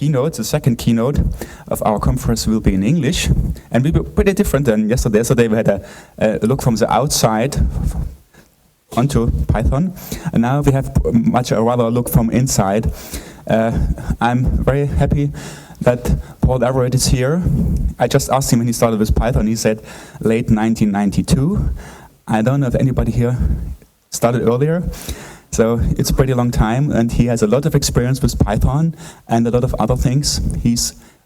keynote, the second keynote of our conference will be in English. And we were pretty different than yesterday. Yesterday we had a look from the outside onto Python. And now we have much rather look from inside. I'm very happy that Paul Everett is here. I just asked him when he started with Python. He said late 1992. I don't know if anybody here started earlier. So it's a pretty long time, and he has a lot of experience with Python and a lot of other things. He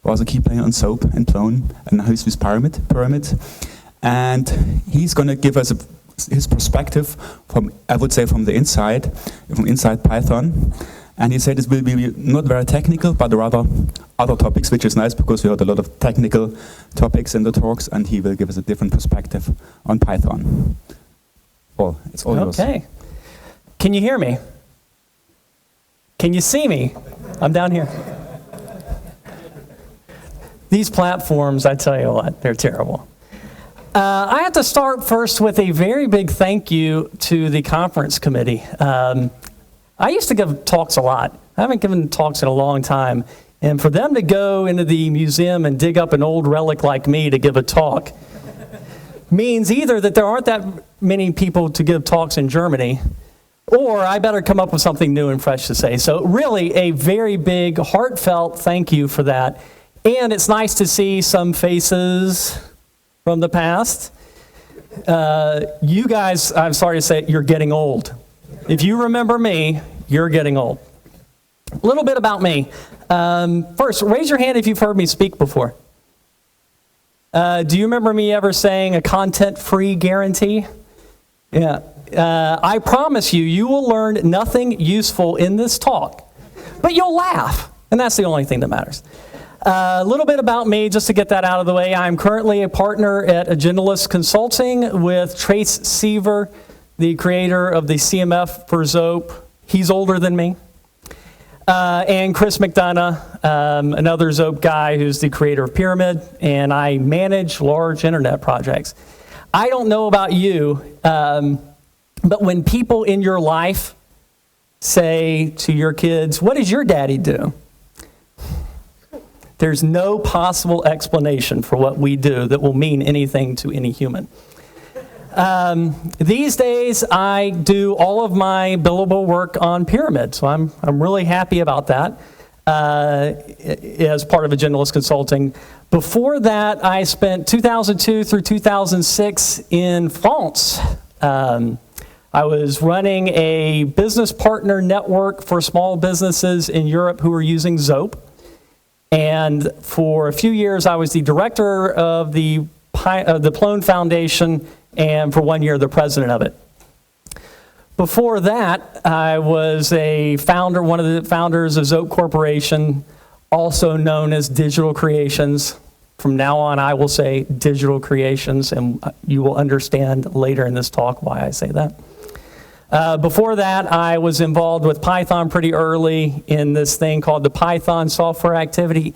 was a key player on Zope and Plone, and now he's with Pyramid. And he's going to give us his perspective from, I would say, from inside Python. And he said it will be not very technical, but rather other topics, which is nice because we heard a lot of technical topics in the talks, and he will give us a different perspective on Python. Well, it's all yours. Okay. Can you hear me? Can you see me? I'm down here. These platforms, I tell you what, they're terrible. I have to start first with a very big thank you to the conference committee. I used to give talks a lot. I haven't given talks in a long time. And for them to go into the museum and dig up an old relic like me to give a talk means either that there aren't that many people to give talks in Germany, or I better come up with something new and fresh to say. So really a very big, heartfelt thank you for that. And it's nice to see some faces from the past. You guys, I'm sorry to say it, you're getting old. If you remember me, you're getting old. A little bit about me. First, raise your hand if you've heard me speak before. Do you remember me ever saying a content-free guarantee? Yeah. I promise you, you will learn nothing useful in this talk, but you'll laugh, and that's the only thing that matters. A little bit about me, just to get that out of the way. I'm currently a partner at Agendalist Consulting with Trace Seaver, the creator of the CMF for Zope. He's older than me. And Chris McDonough, another Zope guy who's the creator of Pyramid, and I manage large internet projects. I don't know about you, but when people in your life say to your kids, "What does your daddy do?" There's no possible explanation for what we do that will mean anything to any human. These days, I do all of my billable work on Pyramid, so I'm really happy about that as part of Agendalist Consulting. Before that, I spent 2002 through 2006 in France. I was running a business partner network for small businesses in Europe who were using Zope. And for a few years, I was the director of the Plone Foundation, and for 1 year, the president of it. Before that, I was one of the founders of Zope Corporation, also known as Digital Creations. From now on, I will say Digital Creations, and you will understand later in this talk why I say that. Before that, I was involved with Python pretty early in this thing called the Python Software Activity.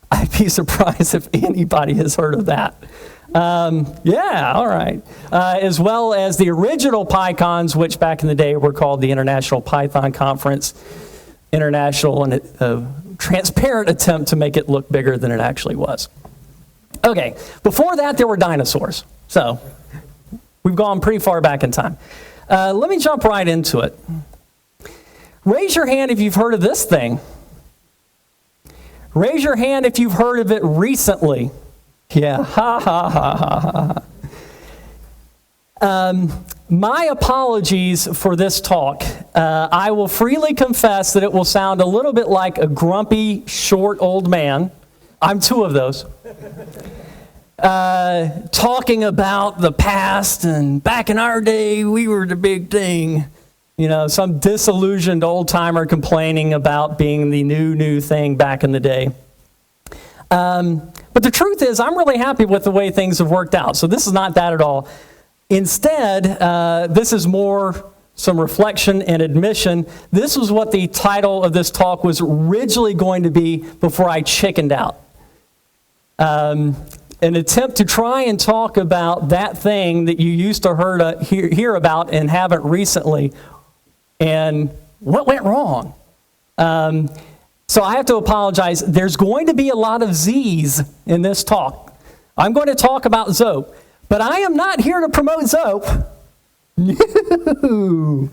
I'd be surprised if anybody has heard of that. Yeah, all right. As well as the original PyCons, which back in the day were called the International Python Conference. International, and a transparent attempt to make it look bigger than it actually was. Okay, before that, there were dinosaurs. So we've gone pretty far back in time. Let me jump right into it. Raise your hand if you've heard of this thing. Raise your hand if you've heard of it recently. Yeah, ha, ha, ha, ha, ha. My apologies for this talk. I will freely confess that it will sound a little bit like a grumpy, short old man. I'm two of those. Talking about the past and back in our day, we were the big thing. You know, some disillusioned old timer complaining about being the new thing back in the day. But the truth is, I'm really happy with the way things have worked out. So this is not that at all. Instead, this is more some reflection and admission. This was what the title of this talk was originally going to be before I chickened out. An attempt to try and talk about that thing that you used to hear about and haven't recently, and what went wrong. So I have to apologize. There's going to be a lot of Z's in this talk. I'm going to talk about Zope, but I am not here to promote Zope. No.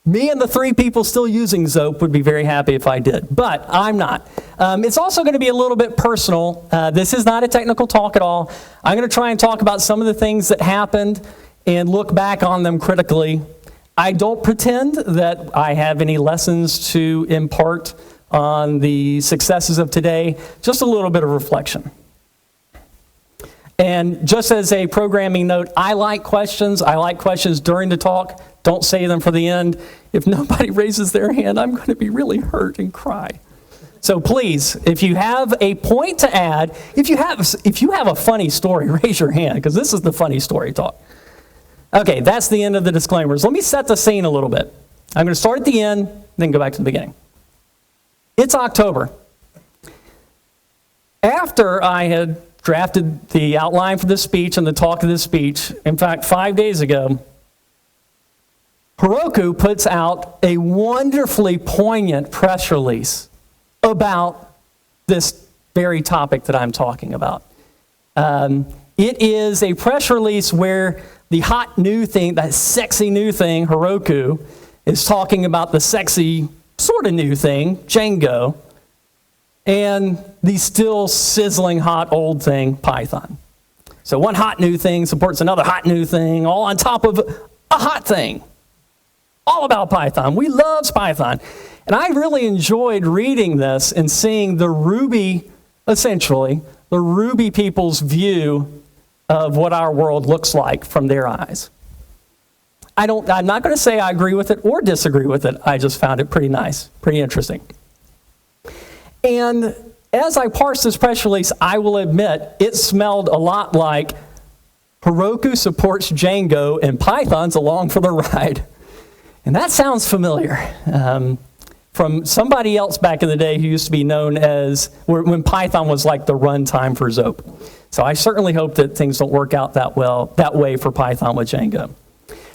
Me and the 3 people still using Zope would be very happy if I did, but I'm not. It's also going to be a little bit personal. This is not a technical talk at all. I'm going to try and talk about some of the things that happened and look back on them critically. I don't pretend that I have any lessons to impart on the successes of today, just a little bit of reflection. And just as a programming note, I like questions. I like questions during the talk. Don't save them for the end. If nobody raises their hand, I'm going to be really hurt and cry. So please, if you have a point to add, if you have a funny story, raise your hand, because this is the funny story talk. Okay, that's the end of the disclaimers. Let me set the scene a little bit. I'm going to start at the end, then go back to the beginning. It's October. After I had drafted the outline for this speech and the talk of this speech, in fact, 5 days ago, Heroku puts out a wonderfully poignant press release about this very topic that I'm talking about. It is a press release where the hot new thing, that sexy new thing, Heroku, is talking about the sexy sort of new thing, Django, and the still sizzling hot old thing, Python. So one hot new thing supports another hot new thing, all on top of a hot thing. All about Python. We love Python. And I really enjoyed reading this and seeing the Ruby, essentially, the Ruby people's view of what our world looks like from their eyes. I'm not going to say I agree with it or disagree with it. I just found it pretty nice, pretty interesting. And as I parsed this press release, I will admit it smelled a lot like Heroku supports Django and Python's along for the ride. And that sounds familiar from somebody else back in the day who used to be known as, when Python was like the runtime for Zope. So I certainly hope that things don't work out that way for Python with Django.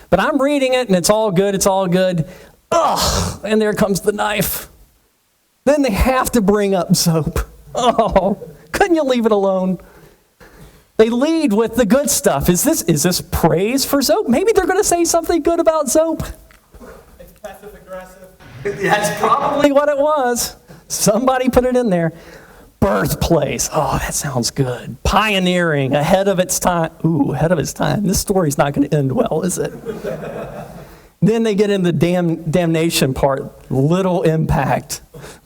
But I'm reading it and it's all good, Ugh, and there comes the knife. Then they have to bring up Zope. Oh, couldn't you leave it alone? They lead with the good stuff. Is this praise for Zope? Maybe they're going to say something good about Zope. It's passive aggressive. That's probably what it was. Somebody put it in there. Birthplace. Oh, that sounds good. Pioneering, ahead of its time. Ooh, ahead of its time. This story's not going to end well, is it? Then they get in the damnation part. Little impact.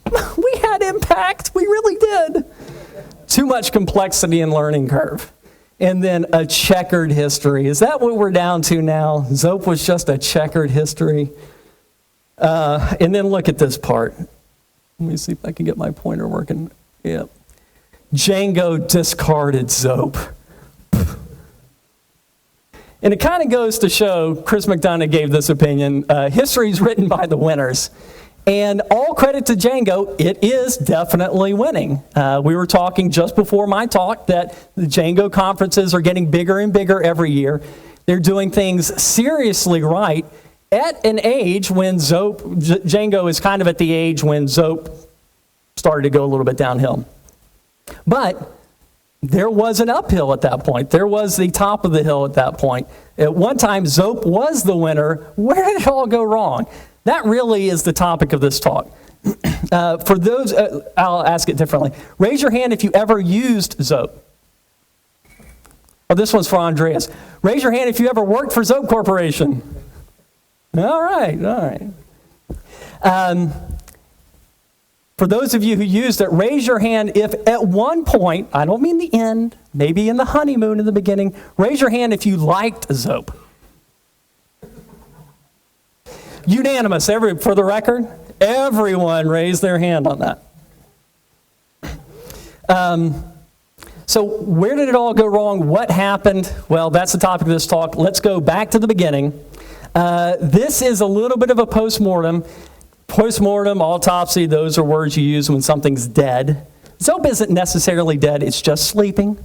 We had impact. We really did. Too much complexity and learning curve. And then a checkered history. Is that what we're down to now? Zope was just a checkered history. And then look at this part. Let me see if I can get my pointer working. Yep. Django discarded Zope. And it kind of goes to show, Chris McDonough gave this opinion, history is written by the winners. And all credit to Django, it is definitely winning. We were talking just before my talk that the Django conferences are getting bigger and bigger every year. They're doing things seriously right at an age when Django is kind of at the age when Zope started to go a little bit downhill. But there was an uphill at that point. There was the top of the hill at that point. At one time, Zope was the winner. Where did it all go wrong? That really is the topic of this talk. For those, I'll ask it differently. Raise your hand if you ever used Zope. Oh, this one's for Andreas. Raise your hand if you ever worked for Zope Corporation. All right. For those of you who used it, raise your hand if at one point, I don't mean the end, maybe in the honeymoon in the beginning, raise your hand if you liked Zope. Unanimous, for the record, everyone raised their hand on that. So where did it all go wrong? What happened? Well, that's the topic of this talk. Let's go back to the beginning. This is a little bit of a postmortem. Postmortem, autopsy, those are words you use when something's dead. Zope isn't necessarily dead, it's just sleeping.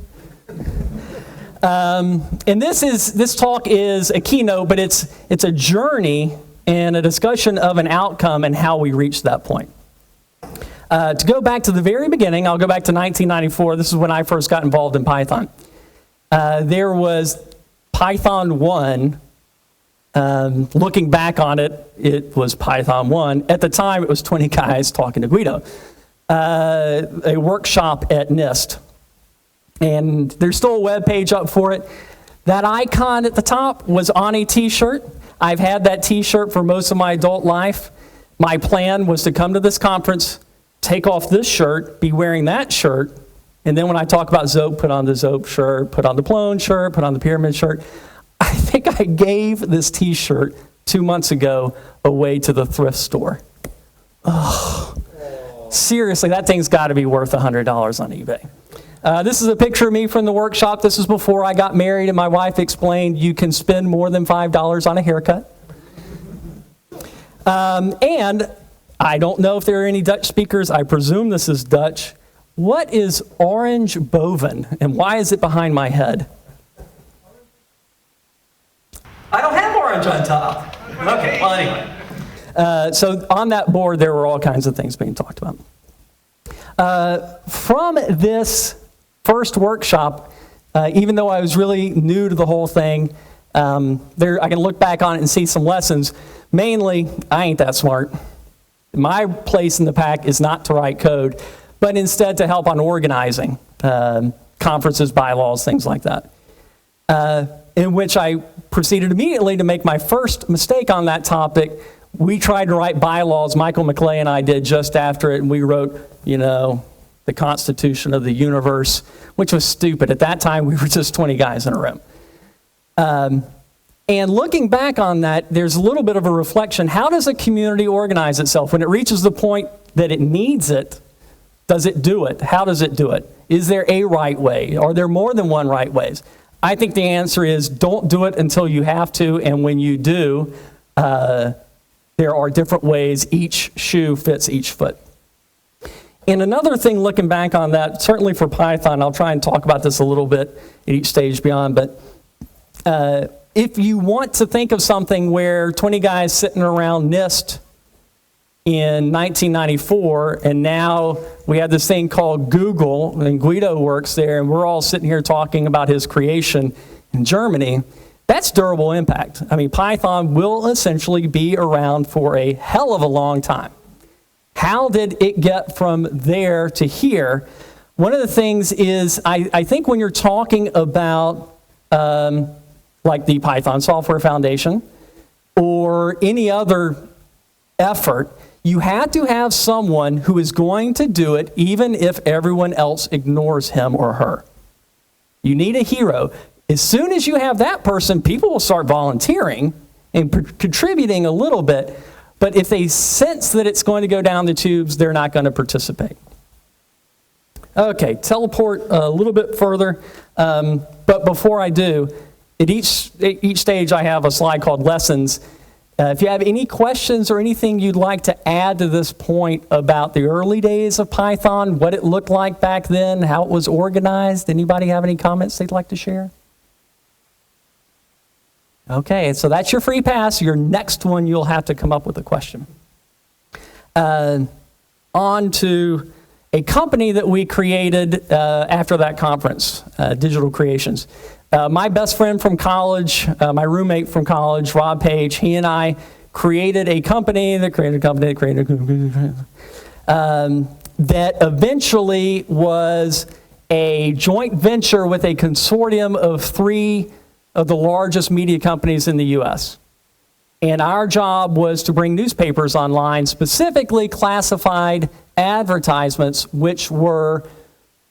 And this talk is a keynote, but it's a journey and a discussion of an outcome and how we reach that point. To go back to the very beginning, I'll go back to 1994. This is when I first got involved in Python. There was Python 1. Looking back on it, it was Python 1. At the time, it was 20 guys talking to Guido. A workshop at NIST. And there's still a web page up for it. That icon at the top was on a t-shirt. I've had that t-shirt for most of my adult life. My plan was to come to this conference, take off this shirt, be wearing that shirt, and then when I talk about Zope, put on the Zope shirt, put on the Plone shirt, put on the Pyramid shirt. I think I gave this t-shirt 2 months ago away to the thrift store. Oh, seriously, that thing's got to be worth $100 on eBay. This is a picture of me from the workshop. This is before I got married and my wife explained you can spend more than $5 on a haircut. And I don't know if there are any Dutch speakers. I presume this is Dutch. What is orange boven and why is it behind my head? I don't have orange on top. Okay, well anyway. So on that board there were all kinds of things being talked about. From this first workshop, even though I was really new to the whole thing, I can look back on it and see some lessons. Mainly, I ain't that smart. My place in the pack is not to write code, but instead to help on organizing conferences, bylaws, things like that. In which I proceeded immediately to make my first mistake on that topic. We tried to write bylaws, Michael McClay and I did just after it, and we wrote, the Constitution of the universe, which was stupid. At that time, we were just 20 guys in a room. And looking back on that, there's a little bit of a reflection. How does a community organize itself? When it reaches the point that it needs it, does it do it? How does it do it? Is there a right way? Are there more than one right ways? I think the answer is don't do it until you have to, and when you do, there are different ways. Each shoe fits each foot. And another thing, looking back on that, certainly for Python, I'll try and talk about this a little bit at each stage beyond, but if you want to think of something where 20 guys sitting around NIST in 1994, and now we have this thing called Google, and Guido works there, and we're all sitting here talking about his creation in Germany, that's durable impact. I mean, Python will essentially be around for a hell of a long time. How did it get from there to here? One of the things is, I think when you're talking about like the Python Software Foundation or any other effort, you have to have someone who is going to do it even if everyone else ignores him or her. You need a hero. As soon as you have that person, people will start volunteering and contributing a little bit, but if they sense that it's going to go down the tubes, they're not going to participate. Okay, teleport a little bit further, but before I do, at each stage I have a slide called Lessons. If you have any questions or anything you'd like to add to this point about the early days of Python, what it looked like back then, how it was organized, anybody have any comments they'd like to share? Okay, so that's your free pass. Your next one, you'll have to come up with a question. On to a company that we created after that conference, Digital Creations. My best friend from college, my roommate from college, Rob Page, he and I created a company that that eventually was a joint venture with a consortium of 3 of the largest media companies in the U.S. And our job was to bring newspapers online, specifically classified advertisements, which were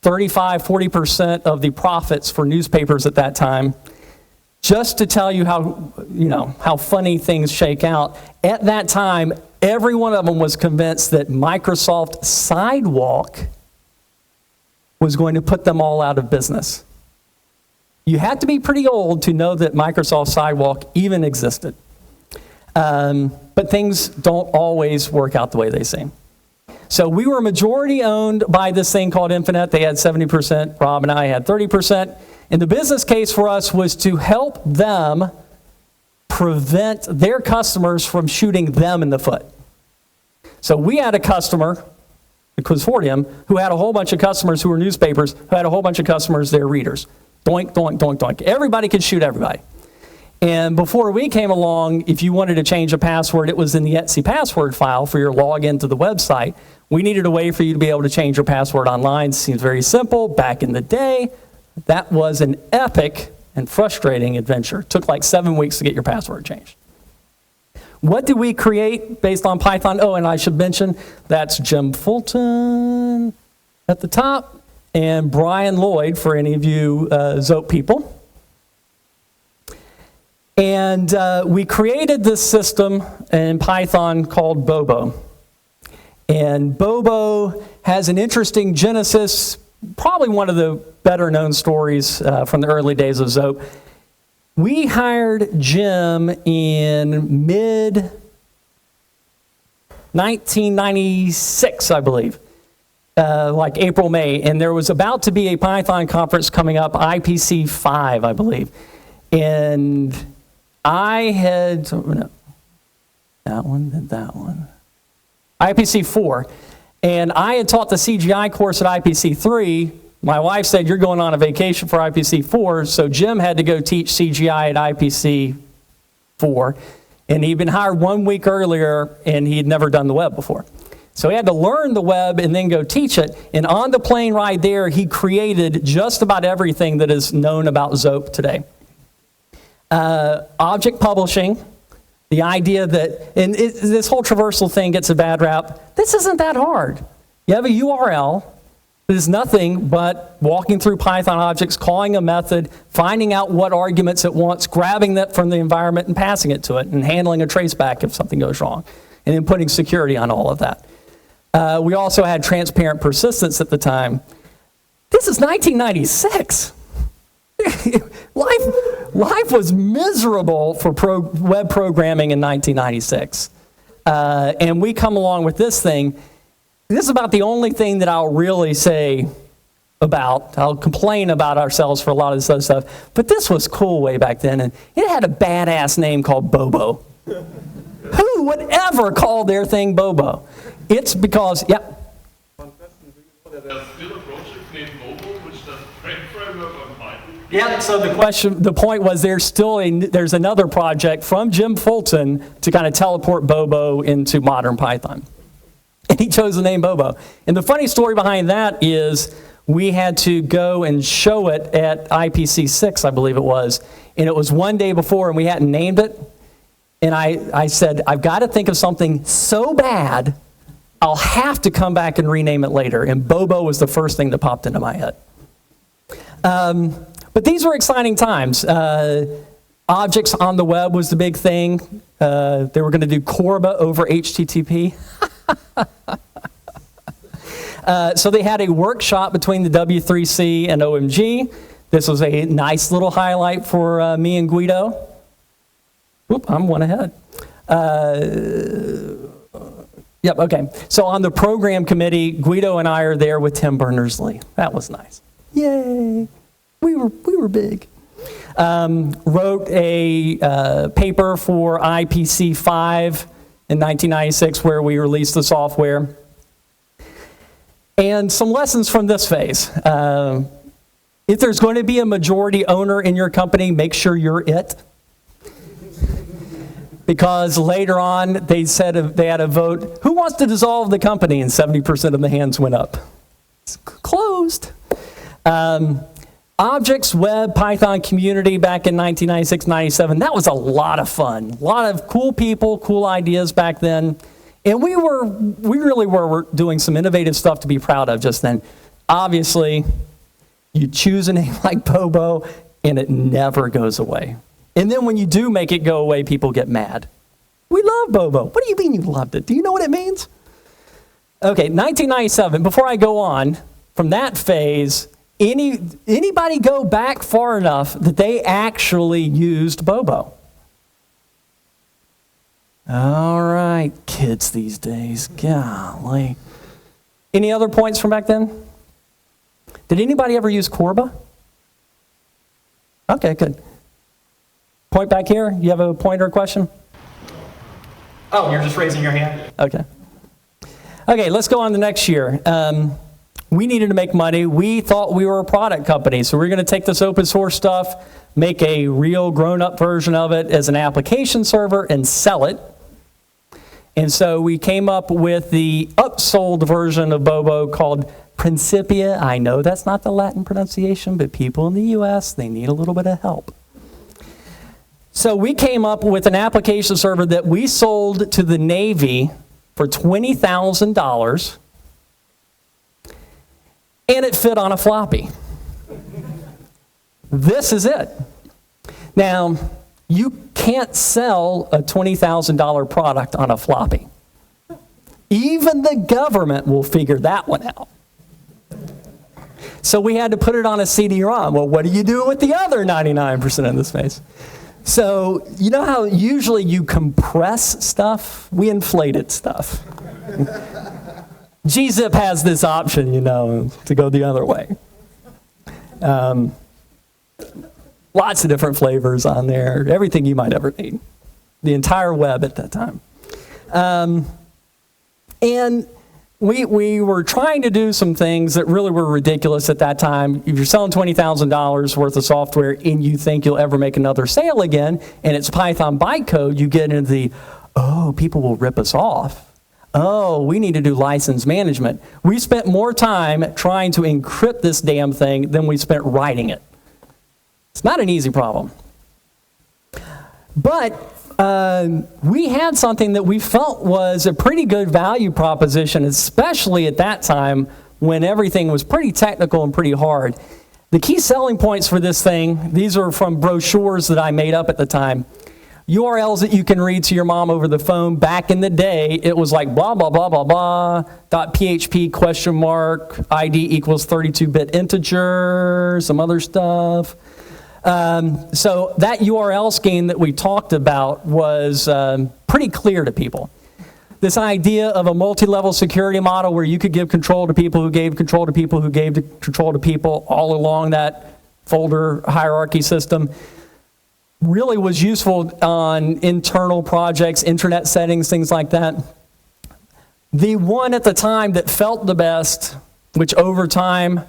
35-40% of the profits for newspapers at that time. Just to tell you how funny things shake out. At that time, every one of them was convinced that Microsoft Sidewalk was going to put them all out of business. You had to be pretty old to know that Microsoft Sidewalk even existed. But things don't always work out the way they seem. So we were majority owned by this thing called Infinite. They had 70%, Rob and I had 30%. And the business case for us was to help them prevent their customers from shooting them in the foot. So we had a customer the consortium, who had a whole bunch of customers who were newspapers, who had a whole bunch of customers that are readers. Doink, doink, doink, doink. Everybody could shoot everybody. And before we came along, if you wanted to change a password, it was in the etc password file for your login to the website. We needed a way for you to be able to change your password online. Seems very simple. Back in the day, that was an epic and frustrating adventure. It took like 7 weeks to get your password changed. What did we create based on Python? Oh, and I should mention, that's Jim Fulton at the top, and Brian Lloyd, for any of you Zope people. And we created this system in Python called Bobo. And Bobo has an interesting genesis, probably one of the better known stories from the early days of Zope. We hired Jim in mid-1996, I believe, like April, May, and there was about to be a Python conference coming up, IPC 5, I believe. And I had, no, that one, IPC 4, and I had taught the CGI course at IPC 3. My wife said, you're going on a vacation for IPC 4, so Jim had to go teach CGI at IPC 4, and he'd been hired 1 week earlier, and he had never done the web before. So he had to learn the web and then go teach it, and on the plane ride there, he created just about everything that is known about Zope today. Object publishing, the idea that, and this whole traversal thing gets a bad rap. This isn't that hard. You have a URL. It is nothing but walking through Python objects, calling a method, finding out what arguments it wants, grabbing that from the environment and passing it to it, and handling a traceback if something goes wrong, and then putting security on all of that. We also had transparent persistence at the time. This is 1996. Life was miserable for web programming in 1996. And we come along with this thing. This is about the only thing that I'll really say about. I'll complain about ourselves for a lot of this other stuff. But this was cool way back then. And it had a badass name called Bobo. Who would ever call their thing Bobo? It's because, yep. One question, do you know that there's still a project named Bobo, which does framework on Python? Yeah, so the point was there's another project from Jim Fulton to kind of teleport Bobo into modern Python. And he chose the name Bobo. And the funny story behind that is we had to go and show it at IPC 6, I believe it was. And it was one day before and we hadn't named it. And I said, I've got to think of something so bad, I'll have to come back and rename it later. And Bobo was the first thing that popped into my head. But these were exciting times. Objects on the web was the big thing. They were going to do Corba over HTTP. So they had a workshop between the W3C and OMG. This was a nice little highlight for me and Guido. Whoop, I'm one ahead. Yep, okay. So on the program committee, Guido and I are there with Tim Berners-Lee. That was nice. Yay! We were big. Wrote a paper for IPC 5 in 1996 where we released the software. And some lessons from this phase. If there's going to be a majority owner in your company, make sure you're it. Because later on, they said they had a vote, who wants to dissolve the company? And 70% of the hands went up. It's closed. Objects, web, Python community back in 1996, 97. That was a lot of fun. A lot of cool people, cool ideas back then. And we really were doing some innovative stuff to be proud of just then. Obviously, you choose a name like Bobo, and it never goes away. And then when you do make it go away, people get mad. We love Bobo. What do you mean you loved it? Do you know what it means? Okay, 1997, before I go on, from that phase, anybody go back far enough that they actually used Bobo? All right, kids these days, golly. Any other points from back then? Did anybody ever use Corba? Okay, good. Point back here. You have a point or a question? Oh, you're just raising your hand? Okay. Okay, let's go on to next year. We needed to make money. We thought we were a product company, so we're going to take this open source stuff, make a real grown-up version of it as an application server, and sell it. And so we came up with the upsold version of Bobo called Principia. I know that's not the Latin pronunciation, but people in the US, they need a little bit of help. So we came up with an application server that we sold to the Navy for $20,000, and it fit on a floppy. This is it. Now, you can't sell a $20,000 product on a floppy. Even the government will figure that one out. So we had to put it on a CD-ROM. Well, what do you do with the other 99% of the space? So you know how usually you compress stuff? We inflated stuff. gzip has this option, you know, to go the other way. Lots of different flavors on there, everything you might ever need. The entire web at that time. And we were trying to do some things that really were ridiculous at that time. If you're selling $20,000 worth of software and you think you'll ever make another sale again, and it's Python bytecode, you get into the, oh, people will rip us off. Oh, we need to do license management. We spent more time trying to encrypt this damn thing than we spent writing it. It's not an easy problem. But we had something that we felt was a pretty good value proposition, especially at that time when everything was pretty technical and pretty hard. The key selling points for this thing, these are from brochures that I made up at the time. URLs that you can read to your mom over the phone. Back in the day, it was like blah, blah, blah, blah, blah, .php question mark, ID equals 32-bit integer, some other stuff. So that URL scheme that we talked about was pretty clear to people. This idea of a multi-level security model where you could give control to people who gave control to people who gave control to people all along that folder hierarchy system really was useful on internal projects, internet settings, things like that. The one at the time that felt the best, which over time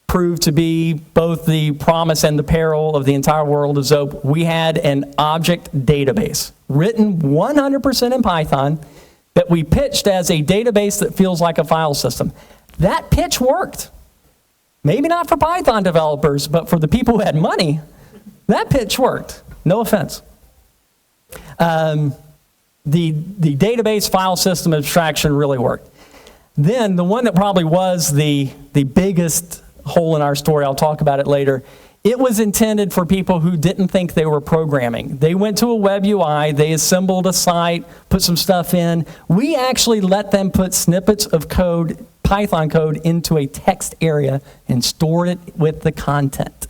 proved to be both the promise and the peril of the entire world of Zope, we had an object database written 100% in Python that we pitched as a database that feels like a file system. That pitch worked. Maybe not for Python developers, but for the people who had money, that pitch worked. No offense. The database file system abstraction really worked. Then the one that probably was the biggest hole in our story, I'll talk about it later, it was intended for people who didn't think they were programming. They went to a web UI, they assembled a site, put some stuff in. We actually let them put snippets of code, Python code, into a text area and stored it with the content.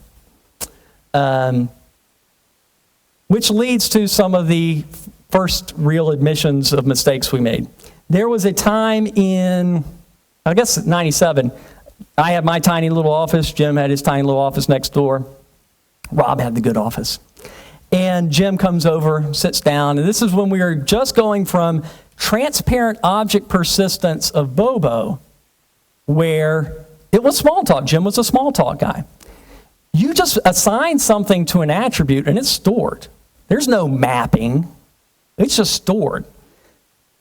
Which leads to some of the first real admissions of mistakes we made. There was a time in, I guess, 97, I had my tiny little office, Jim had his tiny little office next door, Rob had the good office. And Jim comes over, sits down, and this is when we were just going from transparent object persistence of Bobo, where it was small talk. Jim was a small talk guy. You just assign something to an attribute and it's stored. There's no mapping. It's just stored.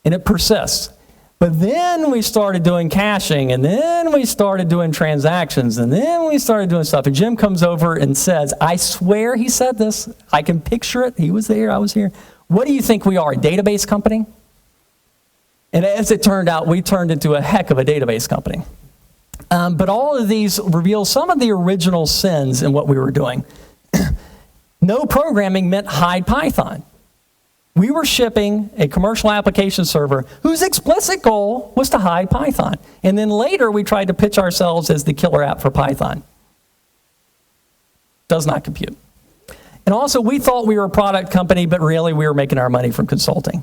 And it persists. But then we started doing caching, and then we started doing transactions, and then we started doing stuff. And Jim comes over and says, I swear he said this. I can picture it. He was there. I was here. What do you think we are, a database company? And as it turned out, we turned into a heck of a database company. But all of these reveal some of the original sins in what we were doing. No programming meant hide Python. We were shipping a commercial application server whose explicit goal was to hide Python. And then later we tried to pitch ourselves as the killer app for Python. Does not compute. And also we thought we were a product company, but really we were making our money from consulting.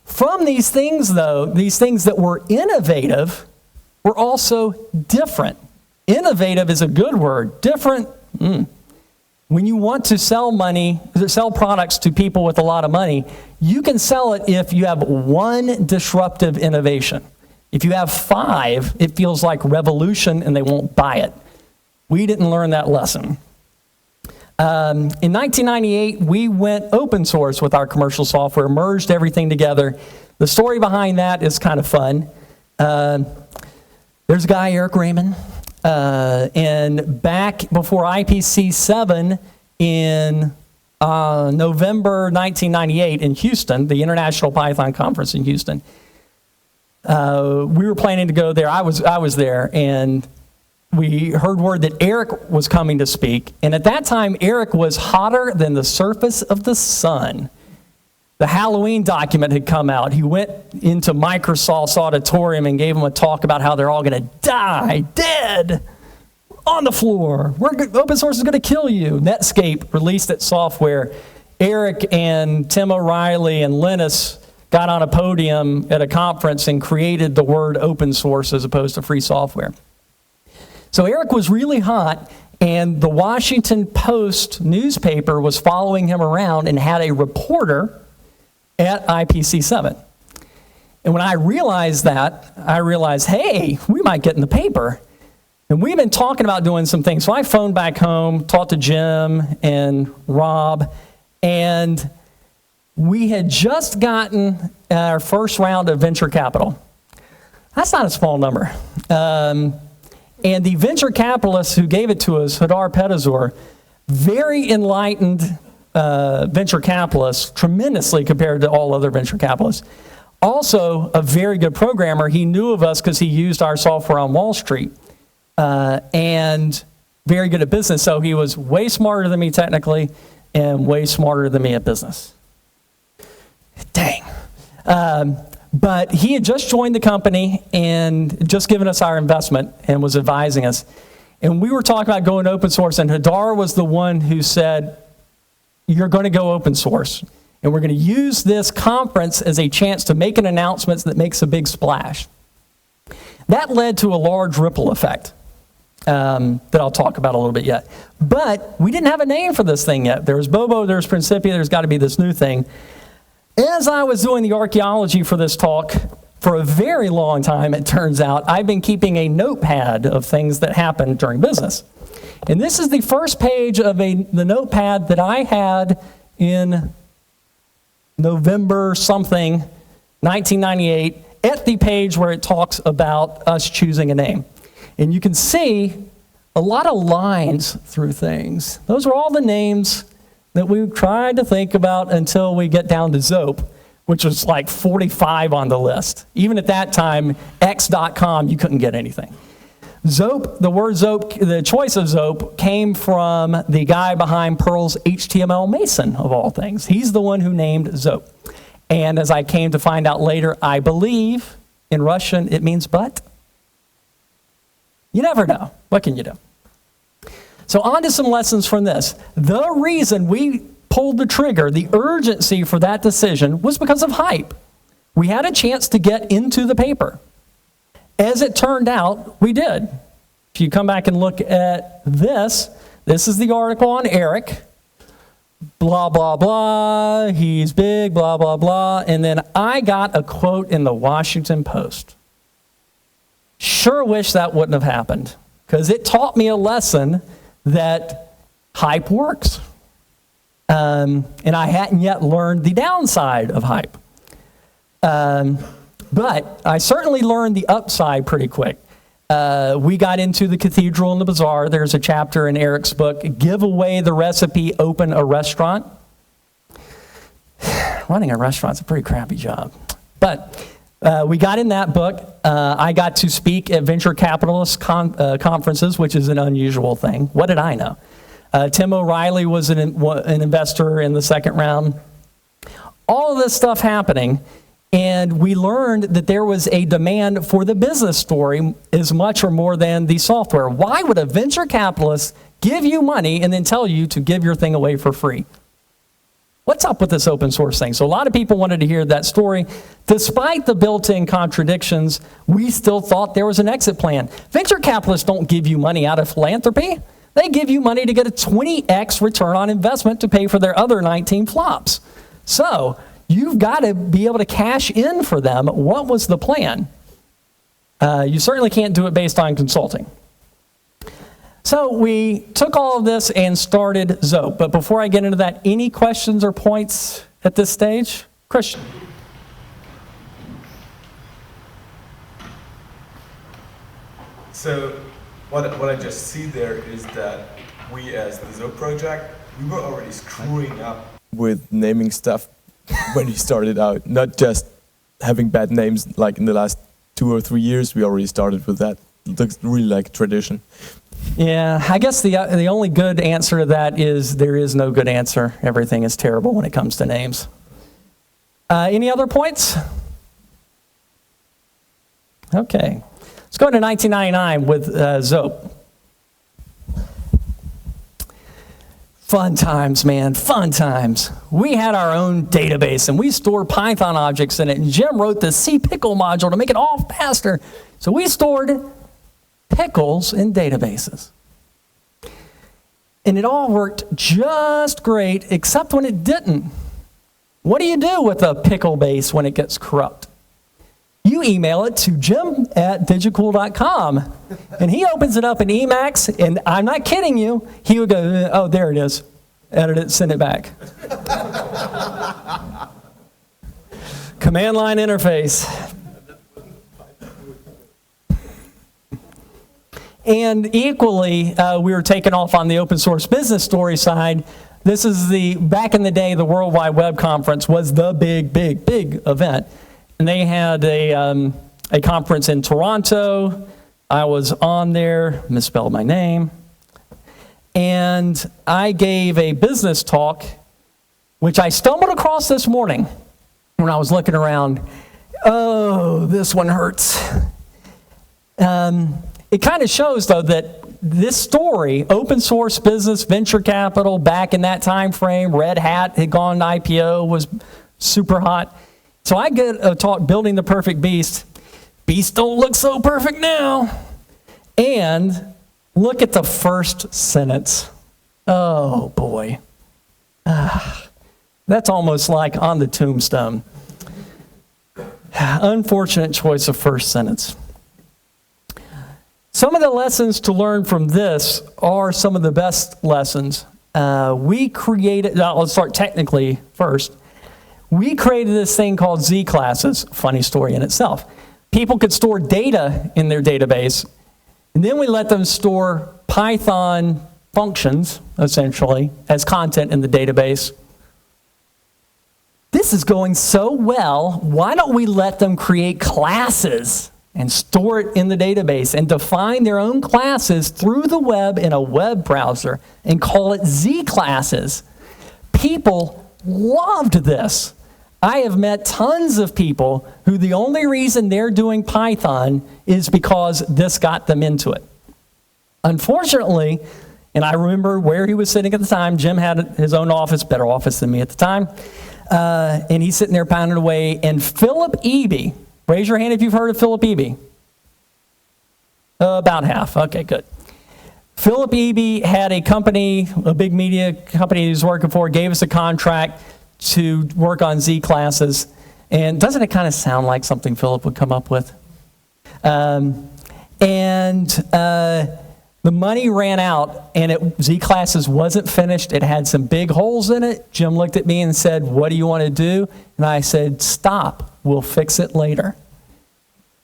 From these things though, these things that were innovative were also different. Innovative is a good word. Different, When you want to sell products to people with a lot of money, you can sell it if you have one disruptive innovation. If you have 5, it feels like revolution and they won't buy it. We didn't learn that lesson. In 1998, we went open source with our commercial software, merged everything together. The story behind that is kind of fun. There's a guy, Eric Raymond, and back before IPC 7 in November 1998 in Houston, the International Python Conference in Houston, we were planning to go there. I was there, and we heard word that Eric was coming to speak. And at that time, Eric was hotter than the surface of the sun. The Halloween document had come out. He went into Microsoft's auditorium and gave them a talk about how they're all going to die, dead, on the floor. Open source is going to kill you. Netscape released its software. Eric and Tim O'Reilly and Linus got on a podium at a conference and created the word open source as opposed to free software. So Eric was really hot, and the Washington Post newspaper was following him around and had a reporter at IPC 7. And when I realized that, I realized, hey, we might get in the paper. And we've been talking about doing some things. So I phoned back home, talked to Jim and Rob, and we had just gotten our first round of venture capital. That's not a small number. And the venture capitalists who gave it to us, Hadar Pedazor, very enlightened venture capitalists, tremendously compared to all other venture capitalists. Also, a very good programmer. He knew of us because he used our software on Wall Street. And very good at business. So he was way smarter than me technically and way smarter than me at business. Dang. But he had just joined the company and just given us our investment and was advising us. And we were talking about going open source, and Hadar was the one who said, you're going to go open source. And we're going to use this conference as a chance to make an announcement that makes a big splash. That led to a large ripple effect that I'll talk about a little bit yet. But we didn't have a name for this thing yet. There was Bobo, there's Principia, there's got to be this new thing. As I was doing the archaeology for this talk, for a very long time, it turns out, I've been keeping a notepad of things that happened during business. And this is the first page of the notepad that I had in November something, 1998, at the page where it talks about us choosing a name. And you can see a lot of lines through things. Those are all the names that we tried to think about until we get down to Zope, which was like 45 on the list. Even at that time, x.com, you couldn't get anything. Zope, the word Zope, the choice of Zope came from the guy behind Perl's HTML Mason, of all things. He's the one who named Zope. And as I came to find out later, I believe in Russian it means but. You never know. What can you do? So on to some lessons from this. The reason we pulled the trigger, the urgency for that decision, was because of hype. We had a chance to get into the paper. As it turned out, we did. If you come back and look at this is the article on Eric. Blah, blah, blah. He's big, blah, blah, blah. And then I got a quote in the Washington Post. Sure wish that wouldn't have happened, because it taught me a lesson that hype works. And I hadn't yet learned the downside of hype. But I certainly learned the upside pretty quick. We got into the cathedral and the bazaar. There's a chapter in Eric's book, Give Away the Recipe, Open a Restaurant. Running a restaurant's a pretty crappy job. But we got in that book. I got to speak at venture capitalist conferences, which is an unusual thing. What did I know? Tim O'Reilly was an investor in the second round. All of this stuff happening, and we learned that there was a demand for the business story as much or more than the software. Why would a venture capitalist give you money and then tell you to give your thing away for free? What's up with this open source thing? So a lot of people wanted to hear that story. Despite the built-in contradictions, we still thought there was an exit plan. Venture capitalists don't give you money out of philanthropy. They give you money to get a 20x return on investment to pay for their other 19 flops. So you've got to be able to cash in for them. What was the plan? You certainly can't do it based on consulting. So we took all of this and started Zope. But before I get into that, any questions or points at this stage? Christian. So what I just see there is that we as the Zope project, we were already screwing up with naming stuff when we started out, not just having bad names like in the last 2 or 3 years. We already started with that. It looks really like tradition. Yeah, I guess the only good answer to that is there is no good answer. Everything is terrible when it comes to names. Any other points? Okay. Let's go to 1999 with Zope. Fun times, man, fun times. We had our own database, and we stored Python objects in it, and Jim wrote the cpickle module to make it all faster. So we stored pickles in databases. And it all worked just great, except when it didn't. What do you do with a pickle base when it gets corrupt? You email it to jim@digicool.com, and he opens it up in Emacs, and I'm not kidding you, he would go, oh, there it is. Edit it, send it back. Command line interface. And equally, we were taken off on the open source business story side. This is back in the day, the World Wide Web Conference was the big event. And they had a conference in Toronto. I was on there, misspelled my name. And I gave a business talk, which I stumbled across this morning when I was looking around. Oh, this one hurts. It kind of shows, though, that this story, open source business, venture capital, back in that time frame, Red Hat had gone IPO, was super hot. So I get a talk, Building the Perfect Beast. Beasts don't look so perfect now. And look at the first sentence. Oh, boy. That's almost like on the tombstone. Unfortunate choice of first sentence. Some of the lessons to learn from this are some of the best lessons. Let's start technically first. We created this thing called Z classes. Funny story in itself. People could store data in their database, and then we let them store Python functions, essentially, as content in the database. This is going so well, why don't we let them create classes and store it in the database and define their own classes through the web in a web browser and call it Z classes? People loved this. I have met tons of people who the only reason they're doing Python is because this got them into it. Unfortunately, and I remember where he was sitting at the time, Jim had his own office, better office than me at the time, and he's sitting there pounding away, and Philip Eby, raise your hand if you've heard of Philip Eby. About half, okay, good. Philip Eby had a company, a big media company he was working for, gave us a contract to work on Z classes. And doesn't it kind of sound like something Philip would come up with? The money ran out, and Z classes wasn't finished. It had some big holes in it. Jim looked at me and said, what do you want to do? And I said, stop. We'll fix it later.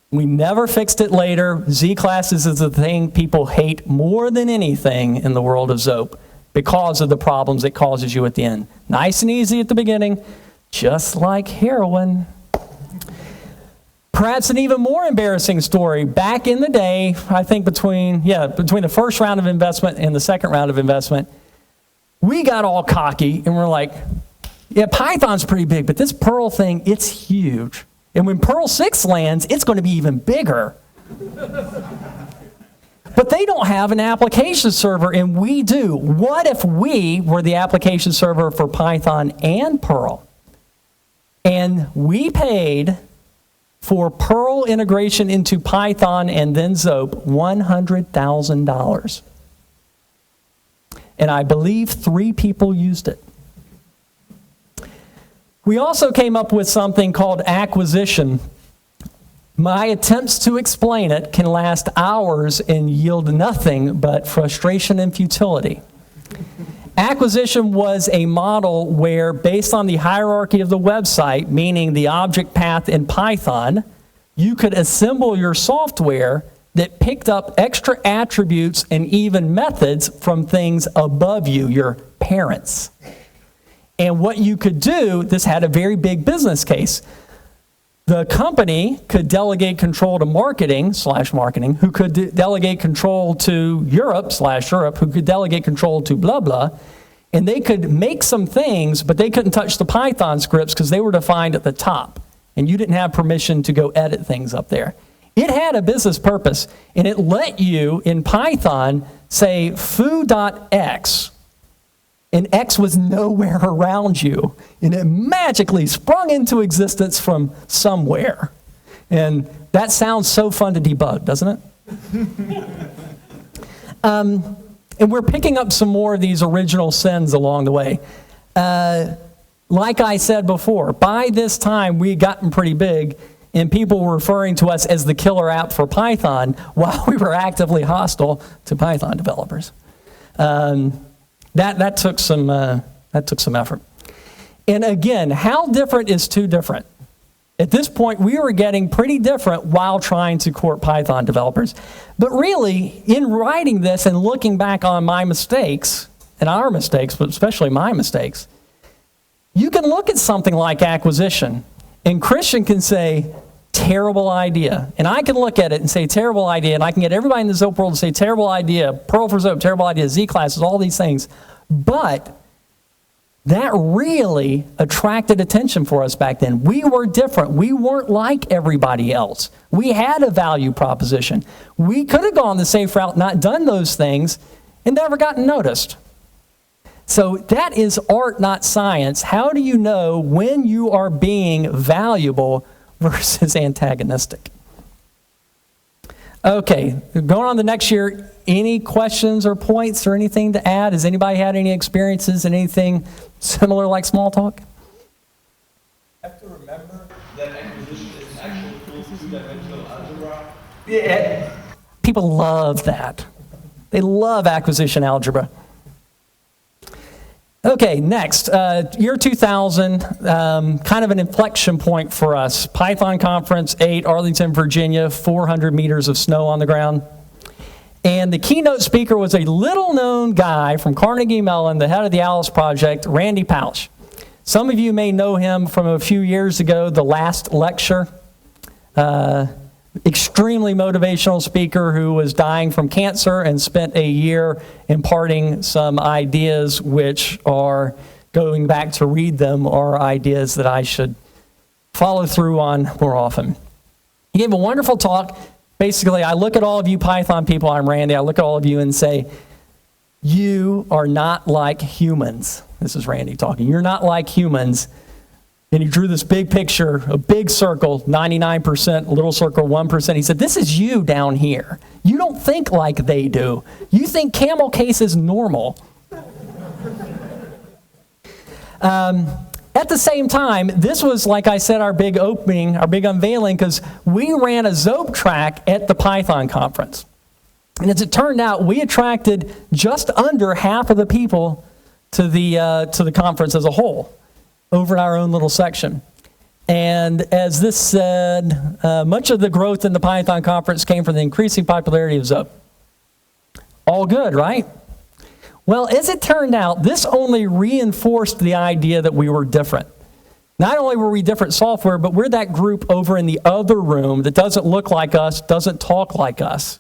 We never fixed it later. Z classes is the thing people hate more than anything in the world of Zope, because of the problems it causes you at the end. Nice and easy at the beginning, just like heroin. Perhaps an even more embarrassing story. Back in the day, I think between the first round of investment and the second round of investment, we got all cocky and we're like, yeah, Python's pretty big, but this Perl thing, it's huge. And when Perl 6 lands, it's going to be even bigger. But they don't have an application server, and we do. What if we were the application server for Python and Perl? And we paid for Perl integration into Python and then Zope $100,000. And I believe 3 people used it. We also came up with something called acquisition. My attempts to explain it can last hours and yield nothing but frustration and futility. Acquisition was a model where, based on the hierarchy of the website, meaning the object path in Python, you could assemble your software that picked up extra attributes and even methods from things above you, your parents. And what you could do, this had a very big business case. The company could delegate control to marketing, who could delegate control to Europe, who could delegate control to blah, blah. And they could make some things, but they couldn't touch the Python scripts because they were defined at the top. And you didn't have permission to go edit things up there. It had a business purpose, and it let you, in Python, say foo.x, and x was nowhere around you, and it magically sprung into existence from somewhere. And that sounds so fun to debug, doesn't it? And we're picking up some more of these original sins along the way. Like I said before, by this time we'd gotten pretty big, and people were referring to us as the killer app for Python while we were actively hostile to Python developers. That took some effort. And again, how different is too different? At this point, we were getting pretty different while trying to court Python developers. But really, in writing this and looking back on my mistakes, and our mistakes, but especially my mistakes, you can look at something like acquisition, and Christian can say, terrible idea. And I can look at it and say, terrible idea, and I can get everybody in the Zope world to say, terrible idea, Perl for Zope, terrible idea, Z classes, all these things. But that really attracted attention for us back then. We were different. We weren't like everybody else. We had a value proposition. We could have gone the safe route, not done those things, and never gotten noticed. So that is art, not science. How do you know when you are being valuable versus antagonistic? Okay, going on to next year, any questions or points or anything to add? Has anybody had any experiences in anything similar like small talk? You have to remember that acquisition is an actual full two-dimensional algebra. Yeah. People love that. They love acquisition algebra. Okay, next, year 2000, kind of an inflection point for us. Python Conference 8, Arlington, Virginia, 400 meters of snow on the ground. And the keynote speaker was a little-known guy from Carnegie Mellon, the head of the Alice Project, Randy Pausch. Some of you may know him from a few years ago, the last lecture. Extremely motivational speaker who was dying from cancer and spent a year imparting some ideas which are, going back to read them, are ideas that I should follow through on more often. He gave a wonderful talk. Basically, I look at all of you Python people, I'm Randy, I look at all of you and say, you are not like humans. This is Randy talking. You're not like humans. And he drew this big picture, a big circle, 99%, little circle, 1%. He said, this is you down here. You don't think like they do. You think camel case is normal. At the same time, this was, like I said, our big opening, our big unveiling, because we ran a Zope track at the Python conference. And as it turned out, we attracted just under half of the people to the conference as a whole, over in our own little section. And as this said, much of the growth in the Python conference came from the increasing popularity of Zope. All good, right? Well, as it turned out, this only reinforced the idea that we were different. Not only were we different software, but we're that group over in the other room that doesn't look like us, doesn't talk like us,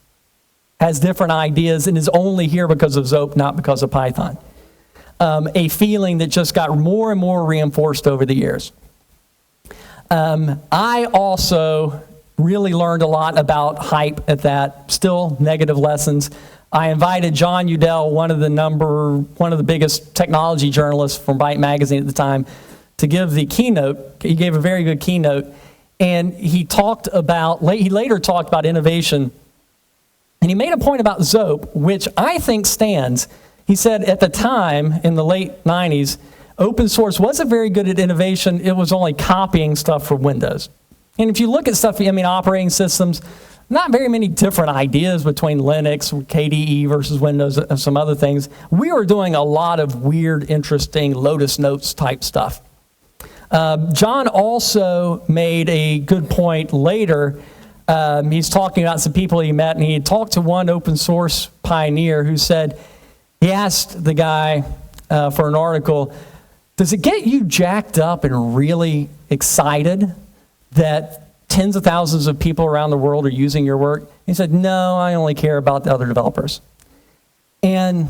has different ideas, and is only here because of Zope, not because of Python. A feeling that just got more and more reinforced over the years. I also really learned a lot about hype at that, still negative lessons. I invited John Udell, one of the biggest technology journalists from Byte magazine at the time, to give the keynote. He gave a very good keynote, and he later talked about innovation, and he made a point about Zope, which I think stands. He said at the time, in the late 90s, open source wasn't very good at innovation. It was only copying stuff from Windows. And if you look at stuff, operating systems, not very many different ideas between Linux, KDE versus Windows, and some other things. We were doing a lot of weird, interesting Lotus Notes type stuff. John also made a good point later. He's talking about some people he met, and he talked to one open source pioneer who said, he asked the guy for an article, does it get you jacked up and really excited that tens of thousands of people around the world are using your work? He said, no, I only care about the other developers. And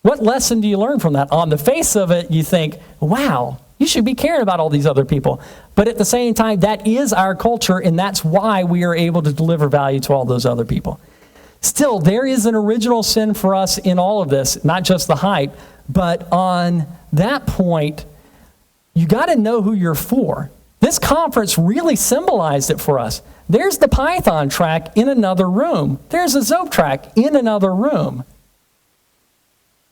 what lesson do you learn from that? On the face of it, you think, wow, you should be caring about all these other people. But at the same time, that is our culture, and that's why we are able to deliver value to all those other people. Still, there is an original sin for us in all of this, not just the hype, but on that point, you got to know who you're for. This conference really symbolized it for us. There's the Python track in another room. There's a Zope track in another room.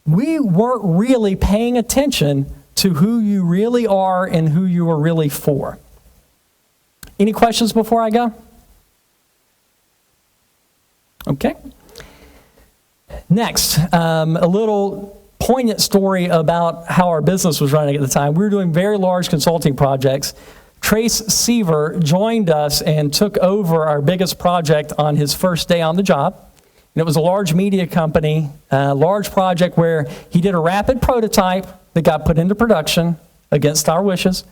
We weren't really paying attention to who you really are and who you are really for. Any questions before I go? Okay. Next, a little poignant story about how our business was running at the time. We were doing very large consulting projects. Trace Seaver joined us and took over our biggest project on his first day on the job. And it was a large media company, a large project where he did a rapid prototype that got put into production against our wishes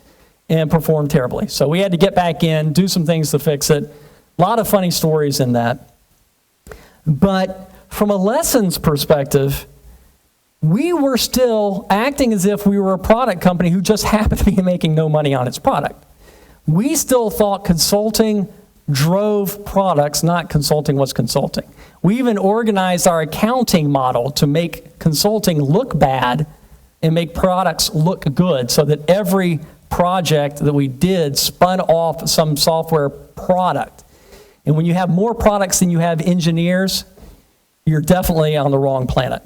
and performed terribly. So we had to get back in, do some things to fix it. A lot of funny stories in that. But from a lessons perspective, we were still acting as if we were a product company who just happened to be making no money on its product. We still thought consulting drove products, not consulting was consulting. We even organized our accounting model to make consulting look bad and make products look good, so that every project that we did spun off some software product. And when you have more products than you have engineers, you're definitely on the wrong planet.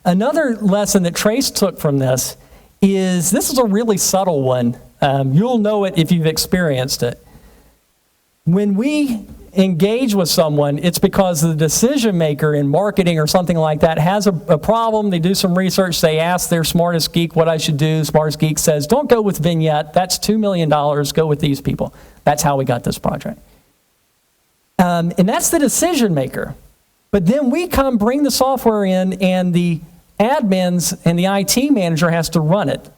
Another lesson that Trace took from this is a really subtle one. You'll know it if you've experienced it. When we engage with someone, it's because the decision maker in marketing or something like that has a problem. They do some research. They ask their smartest geek what I should do. Smartest geek says, don't go with Vignette. That's $2 million. Go with these people. That's how we got this project. And that's the decision maker. But then we come bring the software in, and the admins and the IT manager has to run it.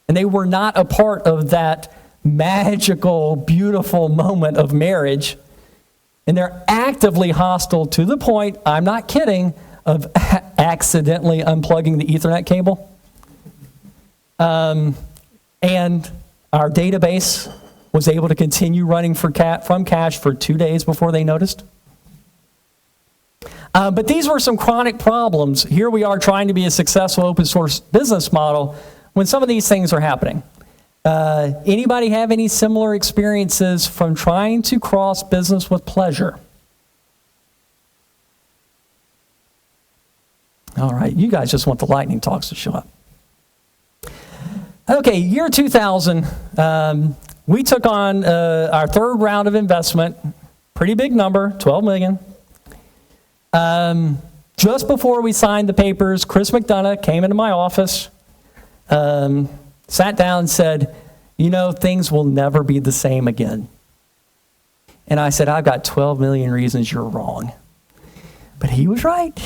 And they were not a part of that magical, beautiful moment of marriage. And they're actively hostile to the point, I'm not kidding, of accidentally unplugging the Ethernet cable. And our database was able to continue running from cache for 2 days before they noticed. But these were some chronic problems. Here we are trying to be a successful open source business model when some of these things are happening. Anybody have any similar experiences from trying to cross business with pleasure? All right, you guys just want the lightning talks to show up. Okay, year 2000, we took on our third round of investment, pretty big number, 12 million. Just before we signed the papers, Chris McDonough came into my office, sat down and said, things will never be the same again. And I said, I've got 12 million reasons you're wrong. But he was right.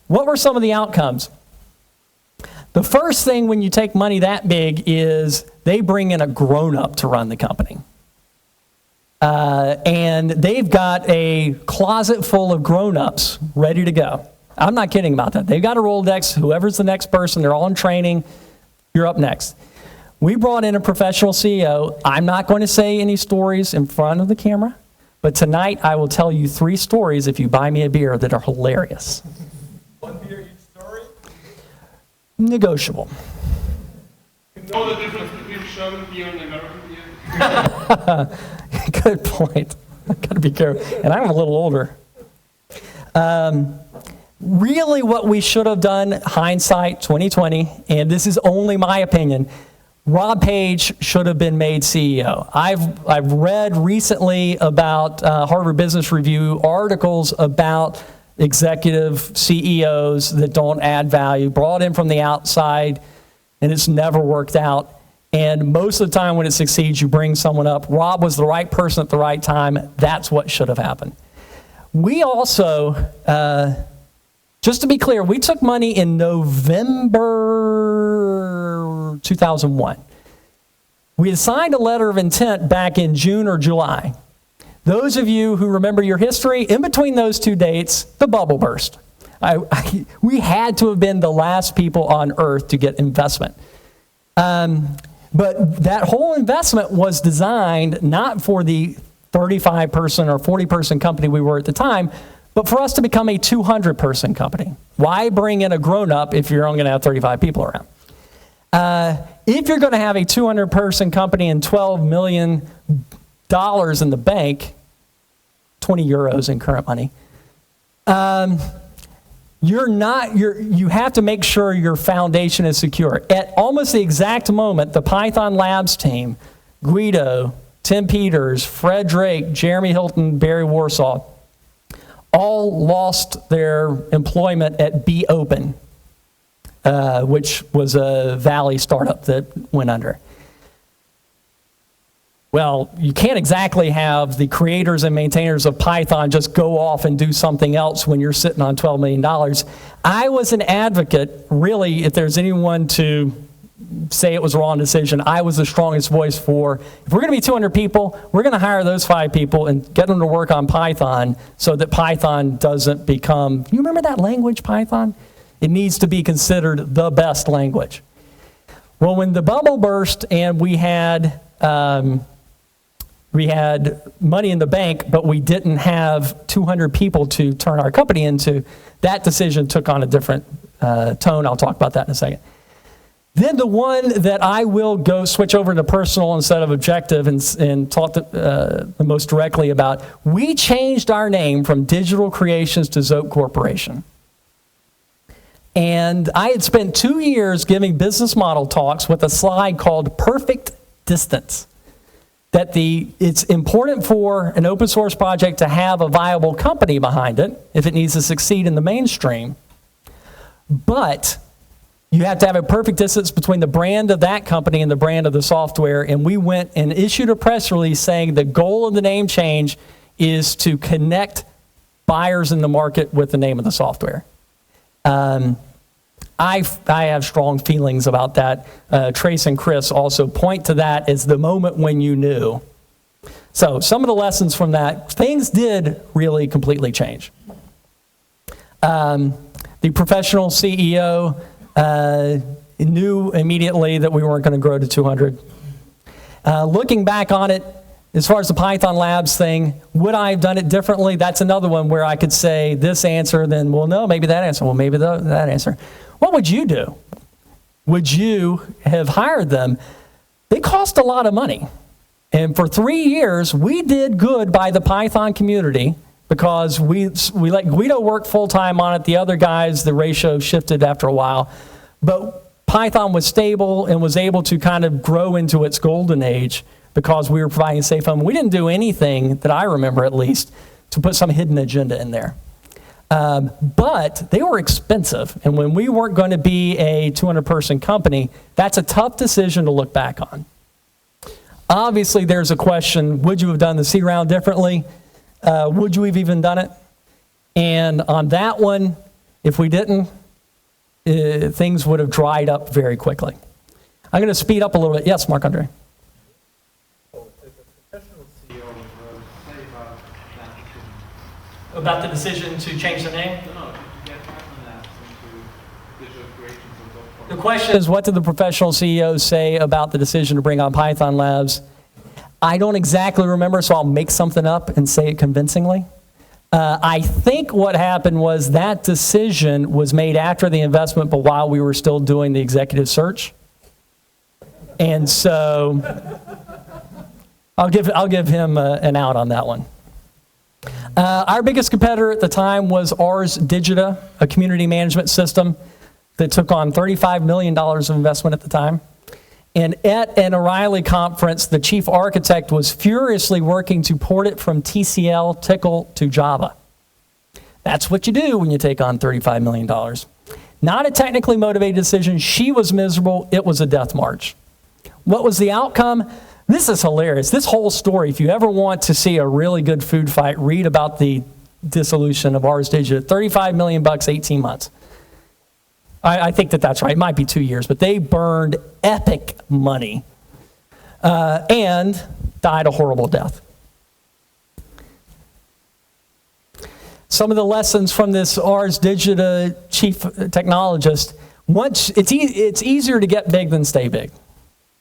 What were some of the outcomes? The first thing when you take money that big is they bring in a grown-up to run the company. And they've got a closet full of grown-ups ready to go. I'm not kidding about that. They've got a Rolodex. Whoever's the next person, they're all in training. You're up next. We brought in a professional CEO. I'm not going to say any stories in front of the camera, but tonight I will tell you 3 stories if you buy me a beer that are hilarious. 1 beer each story? Negotiable. You know the difference between German beer and American beer? Good point. I've got to be careful. And I'm a little older. Really what we should have done, hindsight 2020, and this is only my opinion, Rob Page should have been made CEO. I've read recently about Harvard Business Review articles about executive CEOs that don't add value, brought in from the outside, and it's never worked out. And most of the time when it succeeds, you bring someone up. Rob was the right person at the right time. That's what should have happened. We also, just to be clear, we took money in November 2001. We had signed a letter of intent back in June or July. Those of you who remember your history, in between those two dates, the bubble burst. We had to have been the last people on earth to get investment. But that whole investment was designed not for the 35-person or 40-person company we were at the time, but for us to become a 200-person company. Why bring in a grown-up if you're only going to have 35 people around? If you're going to have a 200-person company and $12 million in the bank, 20 euros in current money, you have to make sure your foundation is secure. At almost the exact moment, the Python Labs team, Guido, Tim Peters, Fred Drake, Jeremy Hilton, Barry Warsaw, all lost their employment at Be Open, which was a Valley startup that went under. Well, you can't exactly have the creators and maintainers of Python just go off and do something else when you're sitting on $12 million. I was an advocate, really, if there's anyone to say it was a wrong decision, I was the strongest voice for, if we're going to be 200 people, we're going to hire those 5 people and get them to work on Python so that Python doesn't become, you remember that language, Python? It needs to be considered the best language. Well, when the bubble burst and we had money in the bank, but we didn't have 200 people to turn our company into, that decision took on a different tone. I'll talk about that in a second. Then the one that I will go switch over to personal instead of objective and talk the most directly about, we changed our name from Digital Creations to Zope Corporation. And I had spent 2 years giving business model talks with a slide called Perfect Distance. That it's important for an open source project to have a viable company behind it if it needs to succeed in the mainstream. But you have to have a perfect distance between the brand of that company and the brand of the software. And we went and issued a press release saying the goal of the name change is to connect buyers in the market with the name of the software. I have strong feelings about that. Trace and Chris also point to that as the moment when you knew. So some of the lessons from that, things did really completely change. The professional CEO knew immediately that we weren't going to grow to 200. Looking back on it, as far as the Python Labs thing, would I have done it differently? That's another one where I could say this answer, then, well, no, maybe that answer, well, maybe that answer. What would you do? Would you have hired them? They cost a lot of money. And for 3 years, we did good by the Python community because we let Guido work full-time on it. The other guys, the ratio shifted after a while. But Python was stable and was able to kind of grow into its golden age because we were providing safe home. We didn't do anything, that I remember at least, to put some hidden agenda in there. But they were expensive. And when we weren't going to be a 200-person company, that's a tough decision to look back on. Obviously, there's a question, would you have done the C round differently? Would you have even done it? And on that one, if we didn't, things would have dried up very quickly. I'm going to speed up a little bit. Yes, Marc-Andre. About the decision to change the name? No, to get Python Labs into Digital Creations and Zope. The question is, what did the professional CEOs say about the decision to bring on Python Labs? I don't exactly remember, so I'll make something up and say it convincingly. I think what happened was that decision was made after the investment, but while we were still doing the executive search. And so I'll give him an out on that one. Our biggest competitor at the time was Ars Digita, a community management system that took on $35 million of investment at the time. And at an O'Reilly conference, the chief architect was furiously working to port it from TCL, Tickle, to Java. That's what you do when you take on $35 million. Not a technically motivated decision. She was miserable. It was a death march. What was the outcome? This is hilarious. This whole story, if you ever want to see a really good food fight, read about the dissolution of Ars Digita. $35 million, 18 months. I think that's right. It might be 2 years, but they burned epic money and died a horrible death. Some of the lessons from this Ars Digita chief technologist, it's easier to get big than stay big,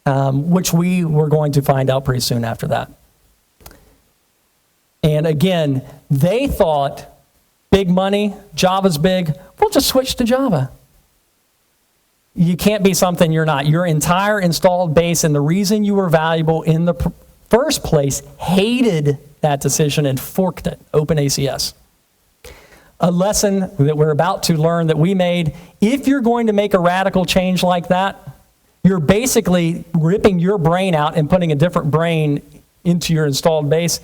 which we were going to find out pretty soon after that. And again, they thought, big money, Java's big, we'll just switch to Java. You can't be something you're not. Your entire installed base and the reason you were valuable in the first place hated that decision and forked it, OpenACS. A lesson that we're about to learn that we made, if you're going to make a radical change like that, you're basically ripping your brain out and putting a different brain into your installed base.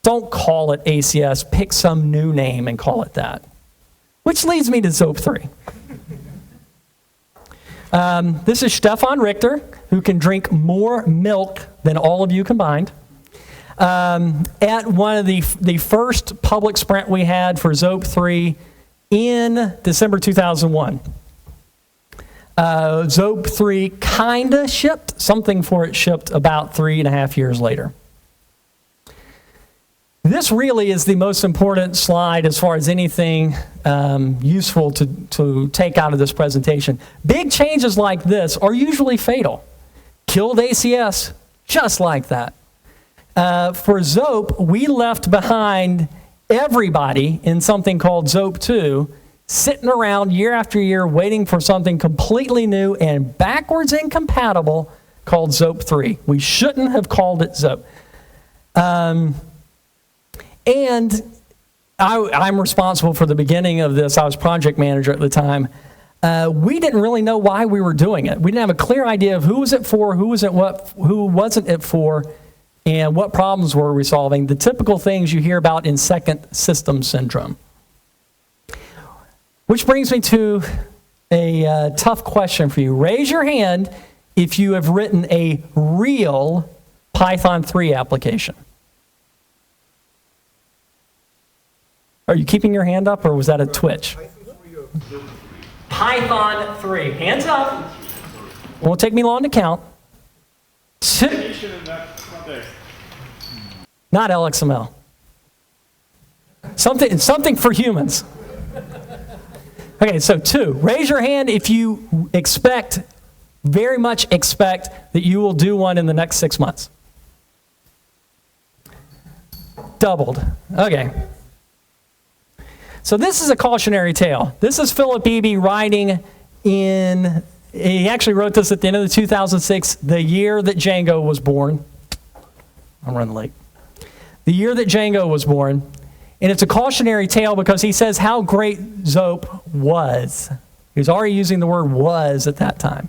Don't call it ACS. Pick some new name and call it that. Which leads me to Zope 3. This is Stefan Richter, who can drink more milk than all of you combined. At one of the first public sprint we had for Zope 3 in December 2001. Zope 3 kind of shipped. Something for it shipped about 3.5 years later. This really is the most important slide as far as anything useful to take out of this presentation. Big changes like this are usually fatal. Killed ACS just like that. For Zope, we left behind everybody in something called Zope 2, sitting around year after year waiting for something completely new and backwards incompatible called Zope 3. We shouldn't have called it Zope. And I'm responsible for the beginning of this. I was project manager at the time. We didn't really know why we were doing it. We didn't have a clear idea of who was it for, who wasn't it for, and what problems were we solving. The typical things you hear about in second system syndrome. Which brings me to a tough question for you. Raise your hand if you have written a real Python 3 application. Are you keeping your hand up, or was that a twitch? Python 3. Hands up. Won't take me long to count. Not LXML. Something for humans. Okay, so 2. Raise your hand if you very much expect that you will do one in the next 6 months. Doubled. Okay. So this is a cautionary tale. This is Philip Eby writing he actually wrote this at the end of 2006, the year that Django was born. I'm running late. The year that Django was born. And it's a cautionary tale because he says how great Zope was. He was already using the word was at that time.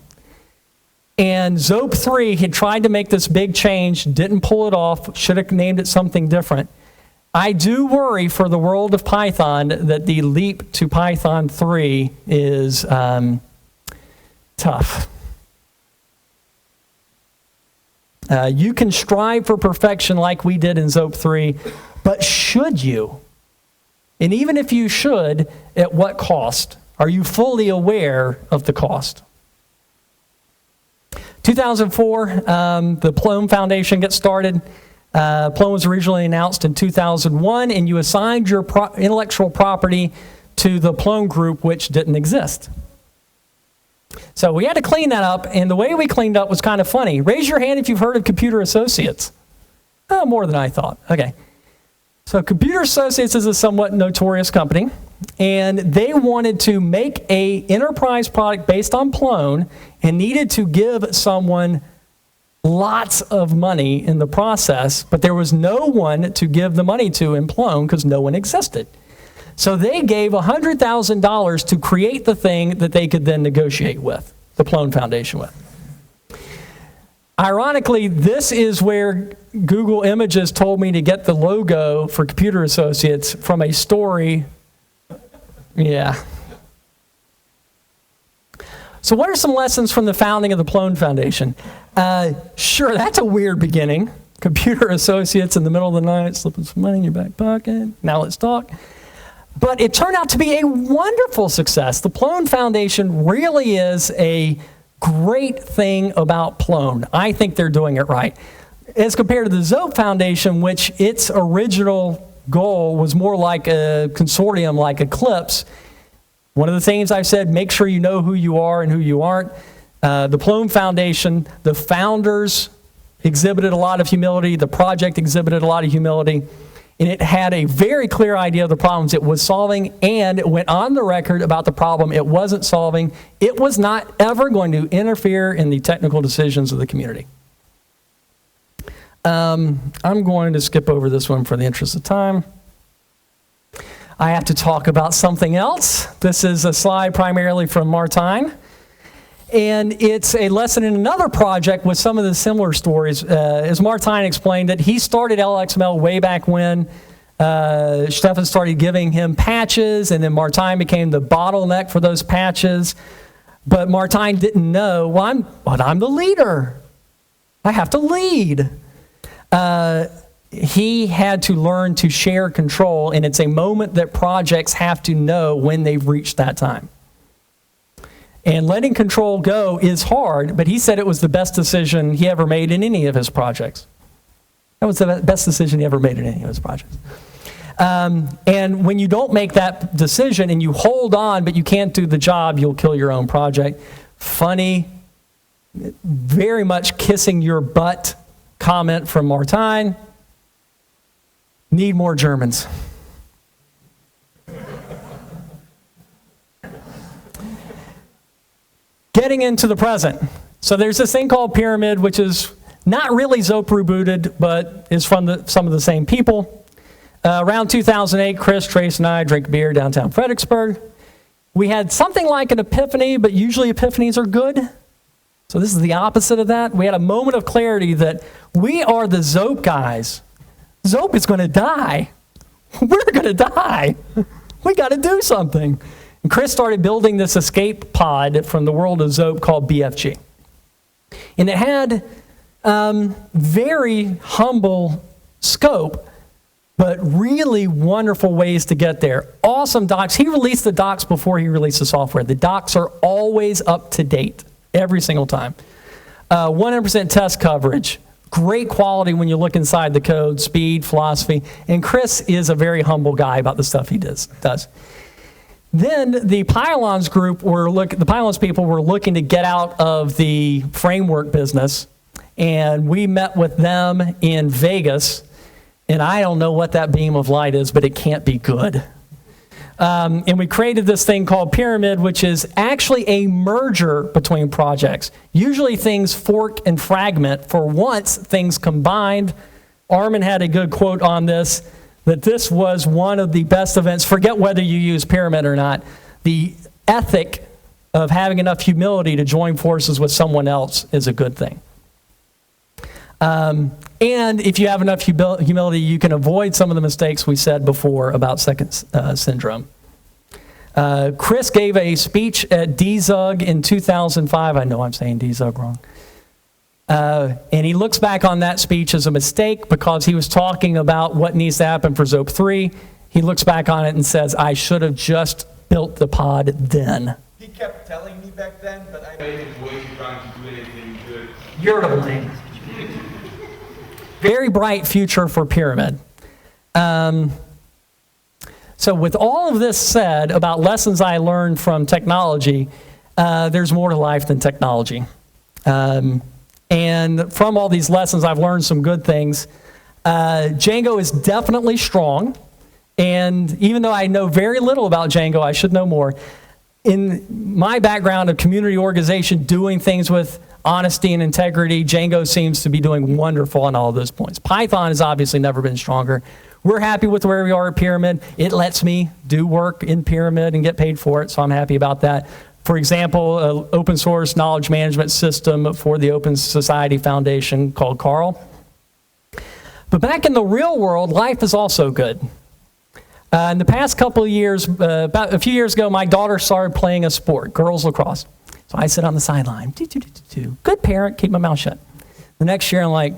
And Zope 3 had tried to make this big change, didn't pull it off, should have named it something different. I do worry for the world of Python that the leap to Python 3 is tough. You can strive for perfection like we did in Zope 3, but should you? And even if you should, at what cost? Are you fully aware of the cost? 2004, the Plone Foundation gets started. Plone was originally announced in 2001, and you assigned your intellectual property to the Plone group, which didn't exist. So we had to clean that up, and the way we cleaned up was kind of funny. Raise your hand if you've heard of Computer Associates. Oh, more than I thought. Okay. So Computer Associates is a somewhat notorious company, and they wanted to make an enterprise product based on Plone and needed to give someone lots of money in the process, but there was no one to give the money to in Plone because no one existed. So they gave $100,000 to create the thing that they could then negotiate with, the Plone Foundation with. Ironically, this is where Google Images told me to get the logo for Computer Associates from a story. Yeah. So what are some lessons from the founding of the Plone Foundation? Sure, that's a weird beginning. Computer Associates in the middle of the night, slipping some money in your back pocket. Now let's talk. But it turned out to be a wonderful success. The Plone Foundation really is a great thing about Plone. I think they're doing it right. As compared to the Zope Foundation, which its original goal was more like a consortium like Eclipse, one of the things I've said, make sure you know who you are and who you aren't. The Plone Foundation, the founders exhibited a lot of humility. The project exhibited a lot of humility. And it had a very clear idea of the problems it was solving, and it went on the record about the problem it wasn't solving. It was not ever going to interfere in the technical decisions of the community. I'm going to skip over this one for the interest of time. I have to talk about something else. This is a slide primarily from Martijn. And it's a lesson in another project with some of the similar stories. As Martijn explained that he started LXML way back when. Stefan started giving him patches, and then Martijn became the bottleneck for those patches. But Martijn didn't know, I'm the leader. I have to lead. He had to learn to share control, and it's a moment that projects have to know when they've reached that time. And letting control go is hard, but he said it was the best decision he ever made in any of his projects. That was the best decision he ever made in any of his projects. And when you don't make that decision and you hold on, but you can't do the job, you'll kill your own project. Funny, very much kissing your butt comment from Martijn. Need more Germans. Getting into the present. So there's this thing called Pyramid, which is not really Zope rebooted, but is from some of the same people. Around 2008, Chris, Trace, and I drink beer downtown Fredericksburg. We had something like an epiphany, but usually epiphanies are good. So this is the opposite of that. We had a moment of clarity that we are the Zope guys. Zope is going to die. We're going to die. We got to do something. And Chris started building this escape pod from the world of Zope called BFG. And it had very humble scope, but really wonderful ways to get there. Awesome docs. He released the docs before he released the software. The docs are always up to date, every single time. 100% test coverage. Great quality when you look inside the code, speed, philosophy. And Chris is a very humble guy about the stuff he does. Then the Pylons group the Pylons people were looking to get out of the framework business, and we met with them in Vegas, and I don't know what that beam of light is, but it can't be good. And we created this thing called Pyramid, which is actually a merger between projects. Usually things fork and fragment. For once, things combined. Armin had a good quote on this, that this was one of the best events. Forget whether you use Pyramid or not. The ethic of having enough humility to join forces with someone else is a good thing. And if you have enough humility, you can avoid some of the mistakes we said before about second syndrome. Chris gave a speech at DZUG in 2005. I know I'm saying DZUG wrong. And he looks back on that speech as a mistake because he was talking about what needs to happen for Zope 3. He looks back on it and says, I should have just built the pod then. He kept telling me back then, but I Way too trying to do anything good. You're to blame. Very bright future for Pyramid. So with all of this said about lessons I learned from technology, there's more to life than technology. And from all these lessons, I've learned some good things. Django is definitely strong. And even though I know very little about Django, I should know more. In my background of community organization, doing things with honesty and integrity, Django seems to be doing wonderful on all of those points. Python has obviously never been stronger. We're happy with where we are at Pyramid. It lets me do work in Pyramid and get paid for it, so I'm happy about that. For example, an open source knowledge management system for the Open Society Foundation called Carl. But back in the real world, life is also good. In the past couple of years, about a few years ago, my daughter started playing a sport, girls lacrosse. So I sit on the sideline. Good parent, keep my mouth shut. The next year, I'm like,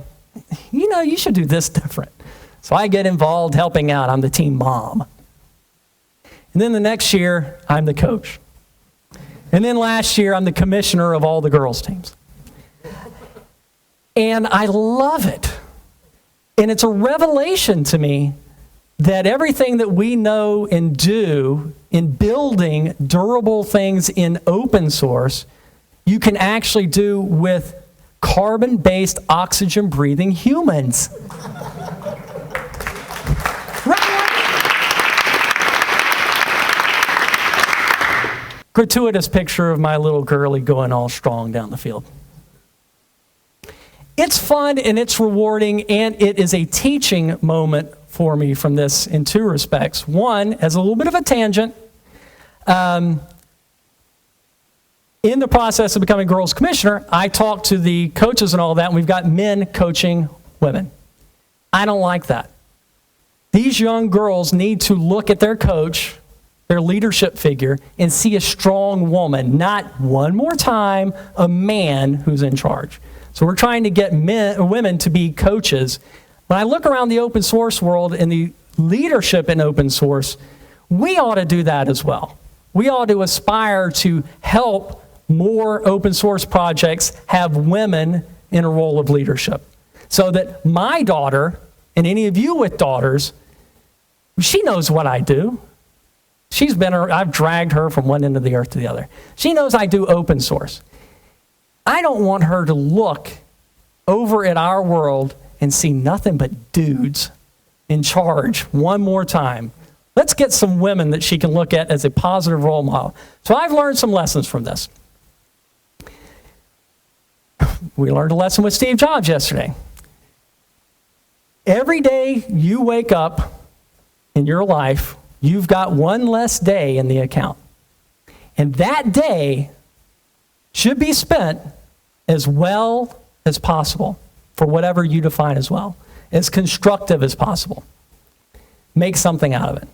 you should do this different. So I get involved helping out. I'm the team mom. And then the next year, I'm the coach. And then last year, I'm the commissioner of all the girls' teams. And I love it. And it's a revelation to me that everything that we know and do in building durable things in open source, you can actually do with carbon-based, oxygen-breathing humans. Gratuitous picture of my little girlie going all strong down the field. It's fun and it's rewarding, and it is a teaching moment for me from this in two respects. One, as a little bit of a tangent, in the process of becoming girls commissioner, I talked to the coaches and all that, and we've got men coaching women. I don't like that. These young girls need to look at their coach, their leadership figure, and see a strong woman, not one more time a man who's in charge. So we're trying to get women to be coaches. When I look around the open source world and the leadership in open source, we ought to do that as well. We ought to aspire to help more open source projects have women in a role of leadership. So that my daughter, and any of you with daughters, she knows what I do. I've dragged her from one end of the earth to the other. She knows I do open source. I don't want her to look over at our world and see nothing but dudes in charge one more time. Let's get some women that she can look at as a positive role model. So I've learned some lessons from this. We learned a lesson with Steve Jobs yesterday. Every day you wake up in your life, you've got one less day in the account. And that day should be spent as well as possible for whatever you define as well, as constructive as possible. Make something out of it.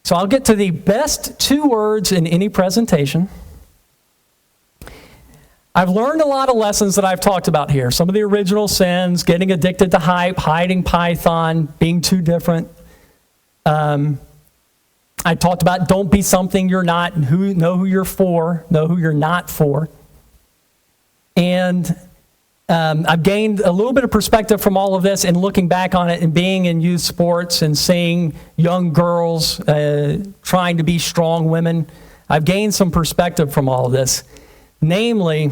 So I'll get to the best 2 words in any presentation. I've learned a lot of lessons that I've talked about here. Some of the original sins, getting addicted to hype, hiding Python, being too different. I talked about don't be something you're not, know who you're for, know who you're not for. And I've gained a little bit of perspective from all of this and looking back on it and being in youth sports and seeing young girls trying to be strong women. I've gained some perspective from all of this. Namely,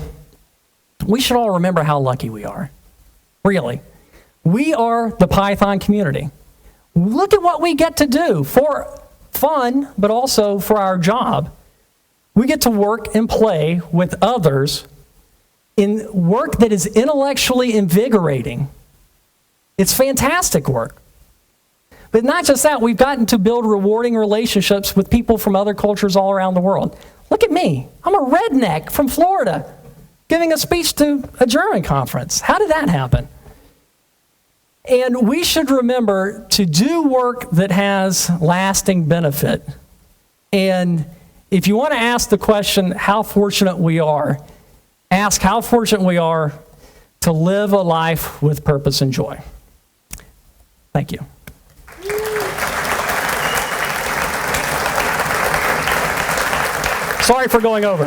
we should all remember how lucky we are. Really. We are the Python community. Look at what we get to do for fun, but also for our job. We get to work and play with others in work that is intellectually invigorating. It's fantastic work. But not just that, we've gotten to build rewarding relationships with people from other cultures all around the world. Look at me. I'm a redneck from Florida giving a speech to a German conference. How did that happen? And we should remember to do work that has lasting benefit. And if you want to ask the question, how fortunate we are, ask how fortunate we are to live a life with purpose and joy. Thank you. Sorry for going over.